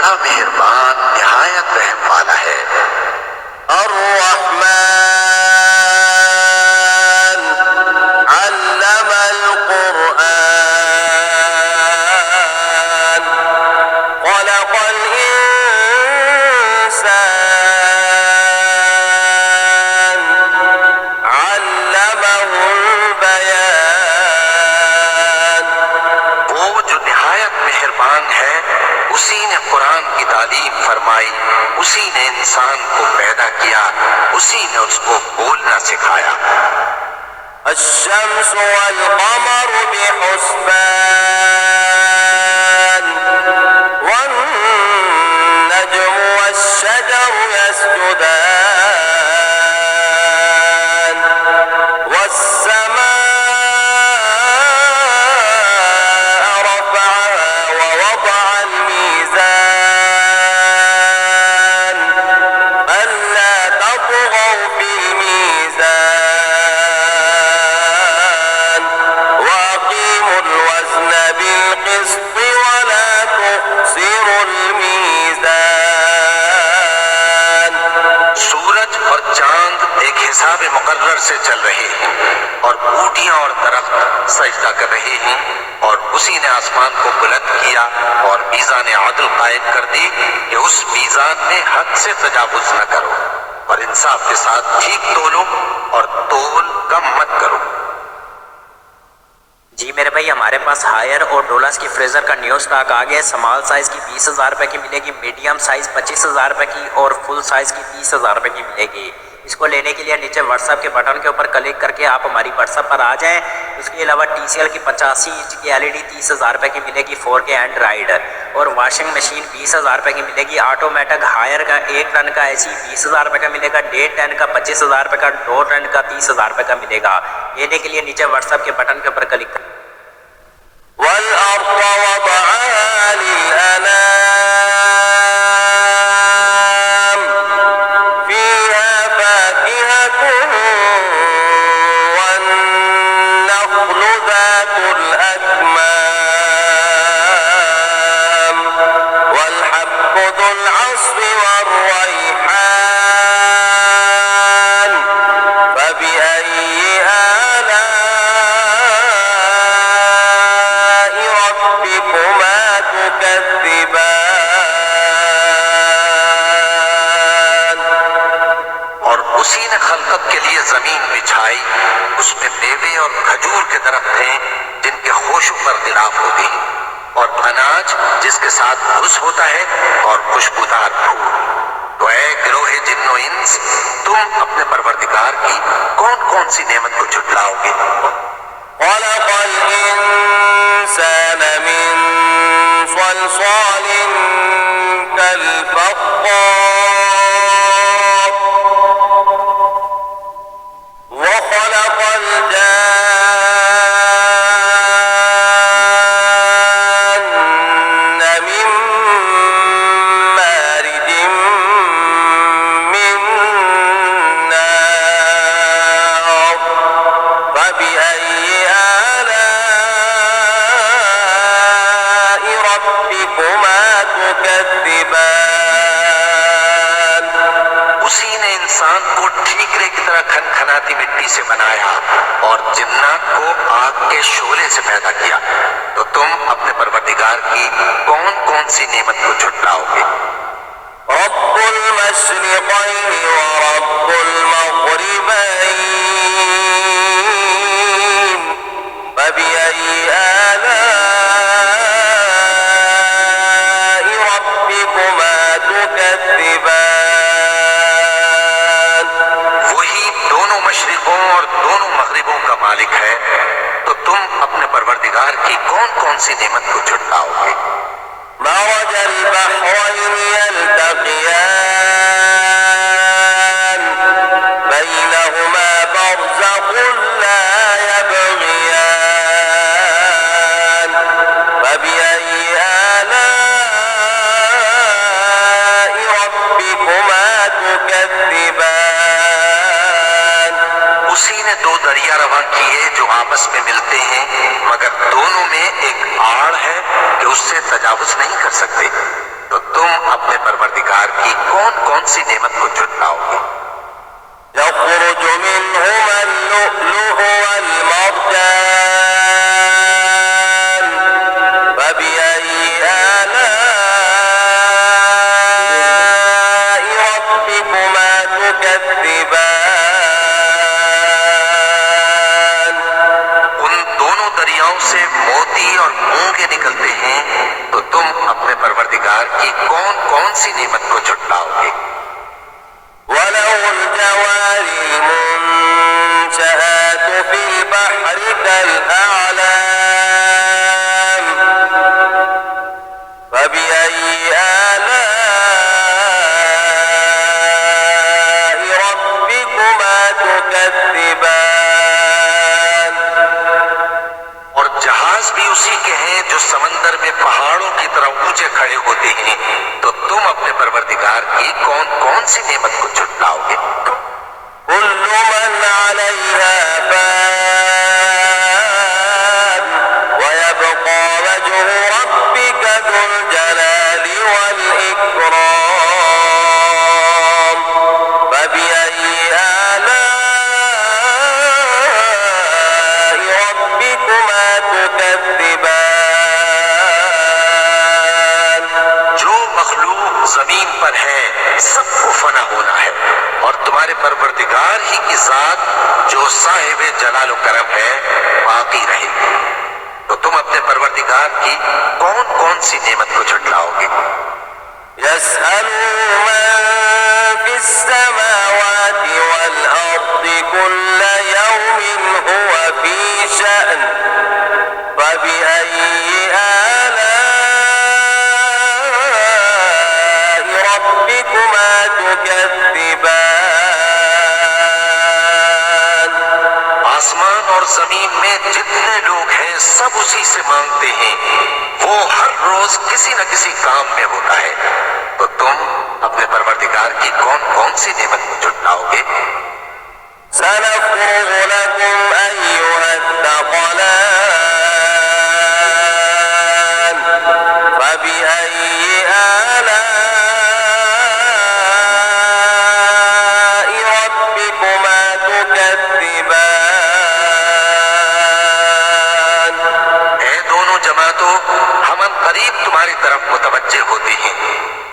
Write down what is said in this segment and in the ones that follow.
बड़ा मेहरबान निहायत रहम वाला है। अर्रहमान अल्लमल कुरआन खलक़ल इंसान अल्लमहुल बयान। वो जो निहायत मेहरबान है, उसी ने कुरान की तालीम फरमाई, उसी ने इंसान को पैदा किया, उसी ने उसको बोलना सिखाया। अश्शम्स वल क़मर बिहुस्बान वन नज्मु वश्शजरु यस्जुदान वस्समाअ रफ़अहा ववضعल मीज़ान अल्ला तत्ग़ौ फ़िल मीज़ान वअक़ीमुल वज़न बिल-क़िस्ति वला तुख़्सिरुल मीज़ान। सूरज और चांद एक हिसाब मुकर्रर से चल रहे हैं और बूटियां और दरख्त सजदा कर रहे हैं, और उसी ने आसमान को बुलंद किया और मीज़ान आदल कायम कर दी कि उस मीज़ान में हद से तजावुज न करो और इंसाफ के साथ ठीक तोलो और तोल कम मत करो। जी मेरे भाई, हमारे पास हायर और डोलस की फ्रीज़र का न्यू स्टॉक आ गया है। स्मॉल साइज़ की 20,000 रुपये की मिलेगी, मीडियम साइज़ 25,000 रुपये की और फुल साइज़ की 30,000 रुपये की मिलेगी। इसको लेने के लिए नीचे व्हाट्सएप के बटन के ऊपर क्लिक करके आप हमारी व्हाट्सएप पर आ जाएं। उसके अलावा TCL की 85 इंच की LED 30,000 रुपये की मिलेगी 4K एंड्रॉइड, और वॉशिंग मशीन 20,000 रुपये की मिलेगी। ऑटोमेटिक हायर का 1 टन का AC 20,000 रुपये का मिलेगा, 1.5 टन का 25,000 रुपये का, 2 टन का 30,000 रुपये का मिलेगा। लेने के लिए नीचे व्हाट्सएप के बटन के ऊपर क्लिक करें। वल-अर्ज़ वضعها लिल-अनाम फ़ीहा फ़ाकिहतुन वन-नख़्लु ज़ातुल अकमाम वल-हब्बु ज़ुल अस्फ़ि वर्रैहान फ़बिअय्यि आलाइ रब्बिकुमा तुकज़्ज़िबान। और उसी ने खलकत के लिए जमीन बिछाई, उसमें मेवे और खजूर के दरख्त हैं जिनके खोशों पर गिलाफ होते हैं, और अनाज जिसके साथ भूस होता है, और खुशबूदार फूल। तो ऐ गिरोहे जिन्नो इंस, तुम अपने परवरदिगार की कौन कौन सी नेमत को झुटलाओगे? खलक़ल इंसान मिन सलसालिन कल-फ़ख़्ख़ार वखलक़ल जान्न मिन मारिजिन मिन नार फ़बिअय्यि आलाइ रब्बिकुमा तुकज़्ज़िबान। उसी ने इंसान को ठीकरे की तरह खनखनाती मिट्टी से बनाया और जिन्नात को आग के शोले से पैदा किया। तो तुम अपने परवरदिगार की कौन कौन सी नेमत को झुटलाओगे? रब्बुल मशरिक़ैनि व रब्बुल मग़रिबैन फ़बिअय्यि आलाइ रब्बिकुमा तुकज़्ज़िबान। वही दोनों मशरिकों और दोनों मगरिबों का मालिक है। तो तुम अपने परवरदिगार की कौन कौन सी नेमत को झुटलाओगे? मरजल बहरैनि यल्तक़ियान बैनहुमा बरज़ख़ुन ला यबग़ियान फ़बिअय्यि आलाइ रब्बिकुमा तुकज़्ज़िबान। उसी ने दो दरिया रवां किए जो आपस में मिलते हैं, मगर दोनों में एक आड़ है कि उससे तजावुज नहीं कर सकते। तो तुम अपने परवरदिगार की कौन कौन सी नेमत को झुटलाओगे? يخرج منهما اللؤلؤ والمرجان فبأي آلاء ربكما تكذبان उन दोनों दरियाओं से मोती और मूंगे निकलते हैं, तो तुम अपने परवरदिगार की कौन कौन सी नेमत को झुटलाओगे? وله الجوار المنشآت في البحر كالأعلام فبأي آلاء ربكما تكذبان और जहाज भी उसी के हैं जो समंदर में पहाड़ों की तरह ऊंचे खड़े होते हैं, तो तुम अपने परवरदिगार की कौन कौन सी नेमत को झुटलाओगे? كل من عليها فان ويبقى وجه ربك ذو الجلال والإكرام فبأي آلاء ربكما تكذبان जो मखलूक जमीन पर है सबको फना होना है, और तुम्हारे परवरदिगार ही की जात जो साहिब जलाल करम है बाकी रहेगी। तो तुम अपने परवरदिगार की कौन कौन सी नेमत को झुटलाओगे? يسأله من في السماوات والأرض كل يوم هو في شأن فبأي آلاء ربكما تكذبان आसमान और जमीन में जितने लोग हैं सब उसी से मांगते हैं, वो हर रोज किसी न किसी काम में होता है। तो तुम अपने परवरदिगार की कौन कौन सी नेमत को झुटलाओगे? سنفرغ لكم أيها الثقلان فبأي آلاء ربكما تكذبان ऐ दोनों जमातों, हम करीब तुम्हारी तरफ मुतवज्जे होते हैं,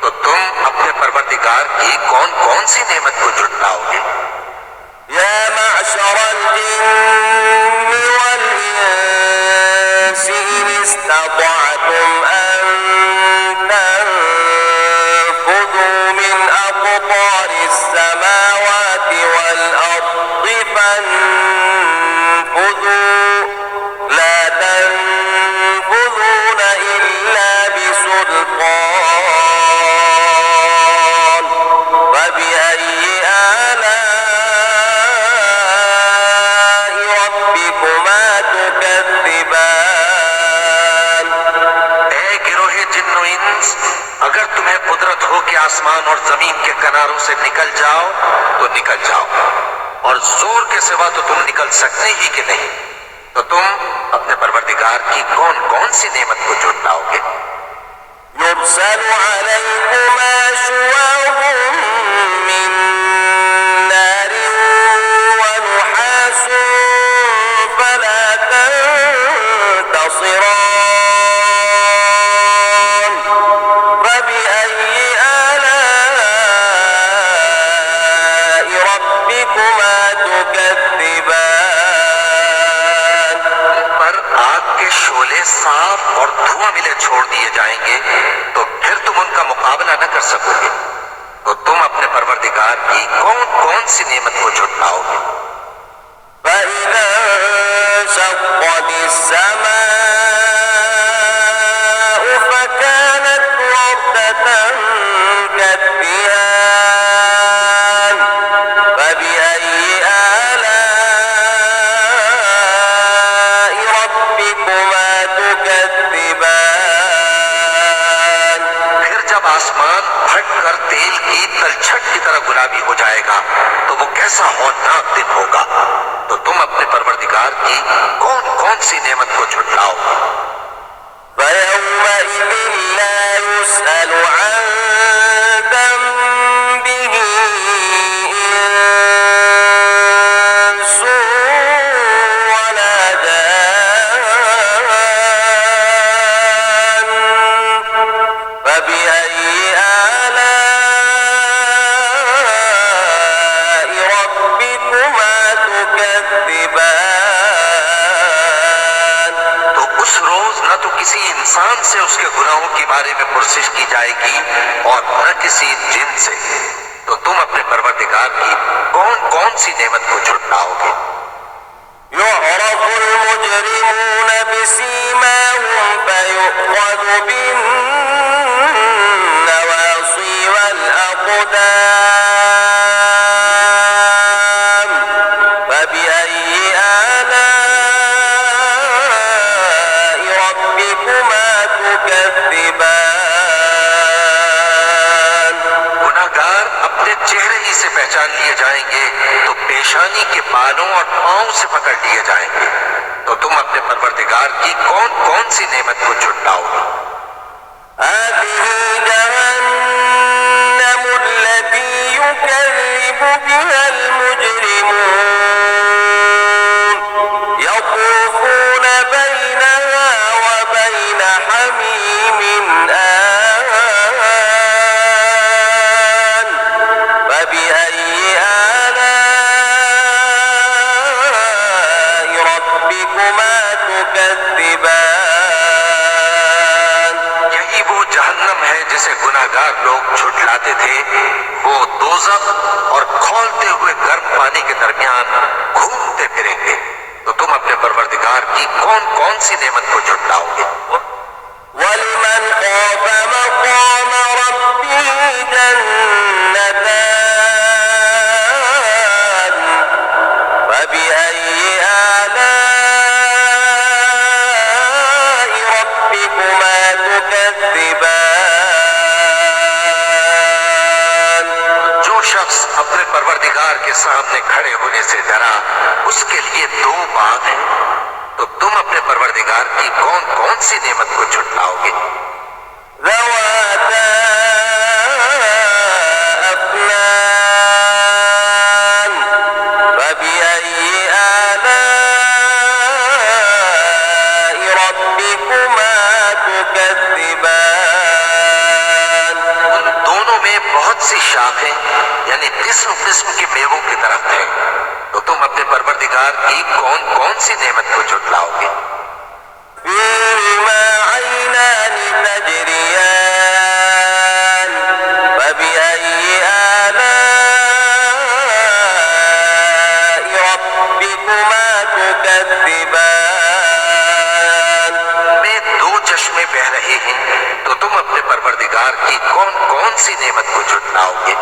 तो तुम अपने परवरदिगार की कौन कौन सी नेमत को झुटलाओगे? يا معشر الجن والإنس إن استطعتم أن تنفذوا من أقطار السماوات والأرض فانفذوا لا تنفذون إلا بسلطان فبأي آلاء ربكما تكذبان ऐ गिरोहे जिन्नो इंस, अगर तुम्हें कुदरत हो कि आसमान और जमीन के किनारों से निकल जाओ तो निकल जाओ, और जोर के सिवा तो तुम निकल सकते ही कि नहीं। तो तुम अपने परवरदिगार की कौन कौन सी नेमत को झुटलाओगे? يرسل عليكما شواظ من نار ونحاس فلا تنتصران فبأي آلاء ربكما تكذبان पर आग के शोले साफ और धुआं मिले छोड़ दिए जाएंगे, तो फिर तुम उनका मुकाबला न कर सकोगे। तो तुम अपने परवरदिगार की कौन कौन सी नेमत को झुटलाओगे? فإذا انشقت السماء فكانت وردة كالدهان فبأي آلاء ربكما تكذبان फिर जब आसमान फट कर तेल की तलछट की तरह गुलाबी हो जाएगा, तो वो कैसा हौलनाक दिन होगा। तो तुम अपने परवरदिगार की कौन कौन सी नेमत को झुटलाओ? فيومئذ لا يسأل عن बारे में पुरसिश की जाएगी और न किसी जिन से, तो तुम अपने परवरदिगार की कौन कौन सी नेमत को झुटलाओगे? يعرف المجرمون بسيماهم فيؤخذ بالنواصي والأقدام فبأي آلاء ربكما تكذبان गुनाहगार अपने चेहरे ही से पहचान लिए जाएंगे तो पेशानी के बालों और पांव से पकड़ लिए जाएंगे, तो तुम अपने परवरदिगार की कौन कौन सी नेमत को झुटलाओगे? هذه جهنم التي يكذب بها المجرمون يطوفون بينها وبين حميم آن فبأي آلاء ربكما تكذبان यही वो जहन्नम है जिसे गुनाहगार लोग झुटलाते थे। वो दोज़ख और खौलते हुए गर्म पानी के दरमियान घूमते फिरेंगे, तो तुम अपने परवरदिगार की कौन कौन सी नेमत को झुटलाओगे? ولمن خاف مقام ربه جنتان فبأي آلاء ربكما تكذبان जो शख्स अपने परवरदिगार के सामने खड़े होने से डरा, उसके लिए दो बाग हैं, तो तुम अपने परवरदिगार की कौन कौन सी नेमत को झुटलाओगे? ذواتا أفنان فبأي آلاء ربكما تكذبان उन दोनों में बहुत सी शाखें यानी किस्म किस्म के मेवों के दरख्त हैं, तो तुम अपने परवरदिगार की कौन कौन सी नेमत को झुटलाओगे? فيهما عينان تجريان فبأي آلاء ربكما تكذبان में दो चश्मे बह रहे हैं, तो तुम अपने परवरदिगार की कौन कौन सी नेमत को झुटलाओगे?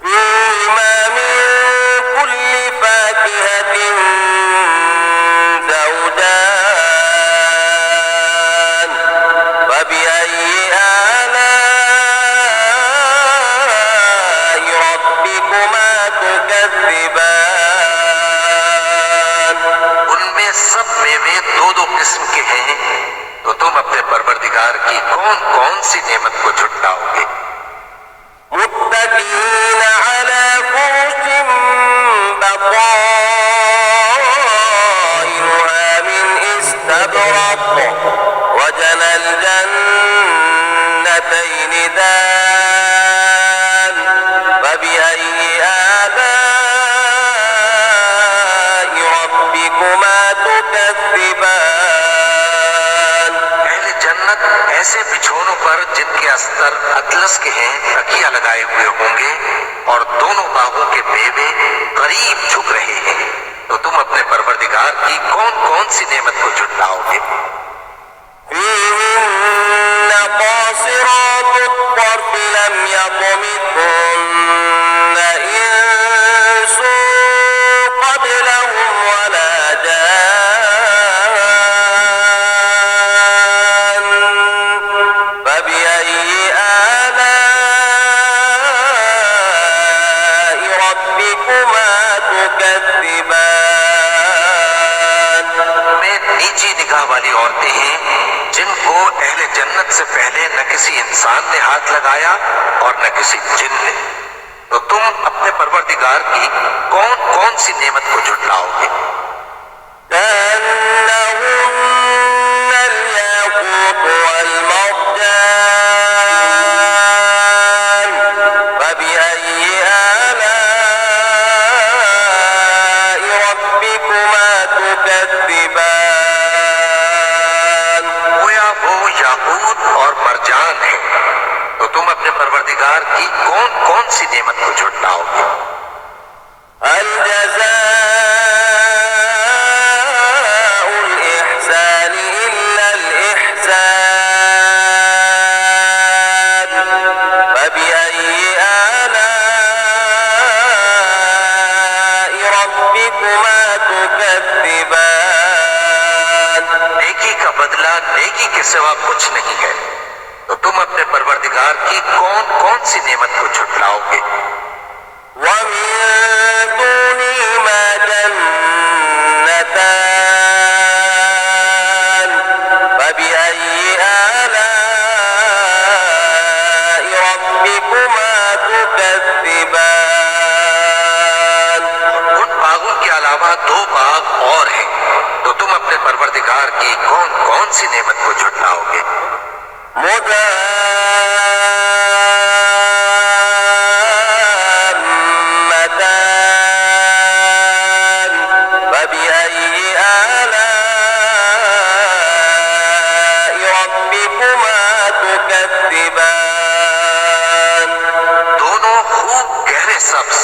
فيهما من كل فاكهة زوجان فبأي آلاء ربكما تكذبان उनमें सब मेवे दो दो किस्म के हैं, तो तुम अपने परवरदिगार की कौन कौन सी नेमत को झुटलाओगे? متكئين على فرش بطائنها من استبرق وجنى الجنتين دان فبأي آلاء ربكما تكذبان अहले जन्नत ऐसे बिछौनों पर जिनके अस्तर अतलस के हैं तकिया लगाए हुए होंगे और दोनों बागों के मेवे करीब झुक रहे हैं, तो तुम अपने परवरदिगार की कौन कौन सी नेमत को झुटलाओगे? فيهن قاصرات الطرف لم يطمثهن إنس قبلهم ولا جان فبأي آلاء ربكما تكذبان में नीची निगाह वाली औरतें हैं जिनको अहले जन्नत से पहले न किसी इंसान ने हाथ लगाया और न किसी जिन ने, तो तुम अपने परवरदिगार की कौन कौन सी नेमत को झुटलाओगे? كأنهن الياقوت والمرجان فبأي آلاء ربكما تكذبان गोया वो याकूत और परवरदिगार की कौन कौन सी नेमत को झुटलाओगे? هل جزاء الإحسان إلا الإحسان فبأي آلاء ربكما تكذبان नेकी का बदला नेकी के सिवा कुछ नहीं है, तो तुम अपने परवरदिगार की कौन कौन सी नेमत को झुटलाओगे? ومن دونهما جنتان فبأي آلاء ربكما تكذبان उन बागों के अलावा दो बाग और हैं, तो तुम अपने परवरदिगार की कौन कौन सी नेमत को झुटलाओगे? مدامتان فبأي آلاء ربكما تكذبان दोनों खूब गहरे सब्ज,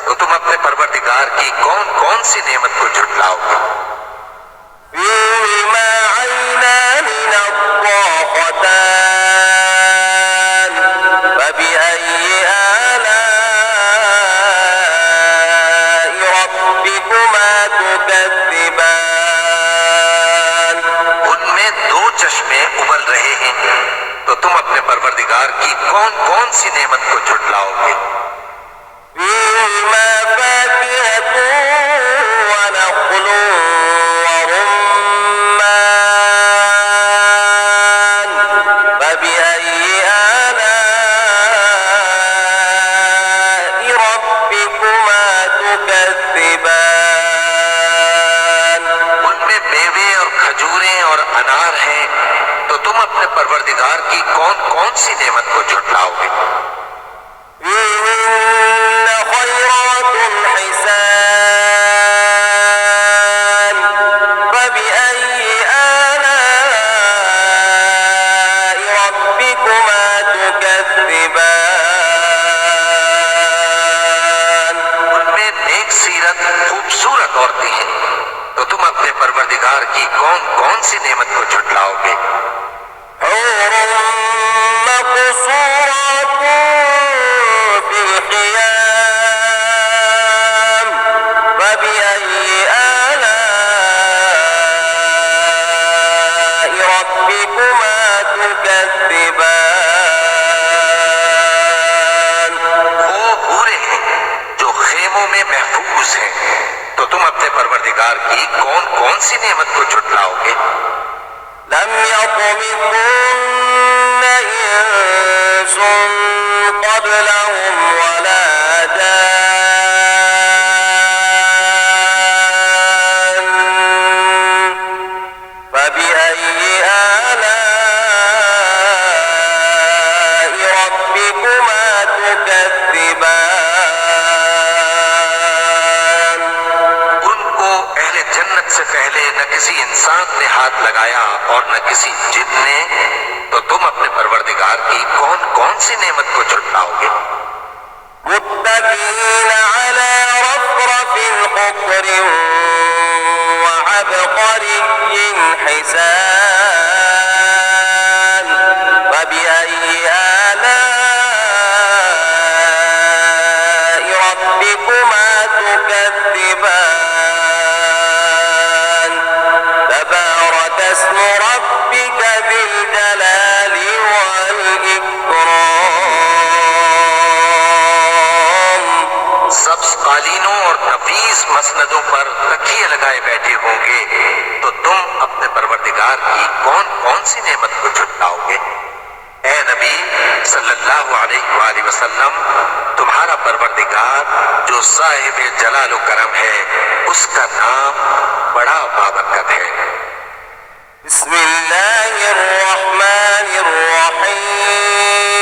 तो तुम अपने परवरदिगार की कौन कौन सी नेमत को झुटलाओगे? فيهما عينان نضاختان فبأي آلاء ربكما تكذبان उनमें दो चश्मे उबल रहे हैं, तो तुम अपने परवरदिगार की कौन कौन सी नेमत को झुटलाओगे? فيهما فاكهة ونخل ورمان فبأي آلاء ربكما تكذبان उनमें मेवे और खजूरें और अनार हैं, तो तुम अपने परवरदिगार की कौन कौन सी नेमत को झुटलाओगे? فيهن خيرات حسان فبأي آلاء ربكما تكذبان उनमें नेक सीरत खूबसूरत औरतें हैं, तो तुम अपने परवरदिगार की कौन कौन सी नेमत को झुटलाओगे? حور مقصورات في الخيام فبأي آلاء ربكما تكذبان वो हूरें हैं जो खेमों में महफूज हैं, तो तुम अपने परवरदिगार की कौन कौन सी नेमत को झुटलाओगे? لم يطمثهن إنس قبلهم ولا جان فبأي آلاء ربكما تكذبان उनको अहले जन्नत से पहले न किसी इंसान ने हाथ लगाया और न किसी जिन ने, तो तुम अपने परवरदिगार की कौन कौन सी नेमत को झुटलाओगे? متكئين على رفرف خضر وعبقري حسان فبأي آلاء ربكما تكذبان تبارك اسم ربك ذي الجلال والإكرام सब्ज कालीनों और नफीस मसनदों पर तकिए लगाए बैठे होंगे, तो तुम अपने परवरदिगार की कौन कौन सी नेमत को झुटलाओगे? ए नबी सल्लल्लाहु अलैहि वसल्लम, तुम्हारा परवरदिगार जो साहिब जलाल व करम है, उसका नाम बड़ा बाबरकत है। बिस्मिल्लाहिर्रहमानिर्रहीम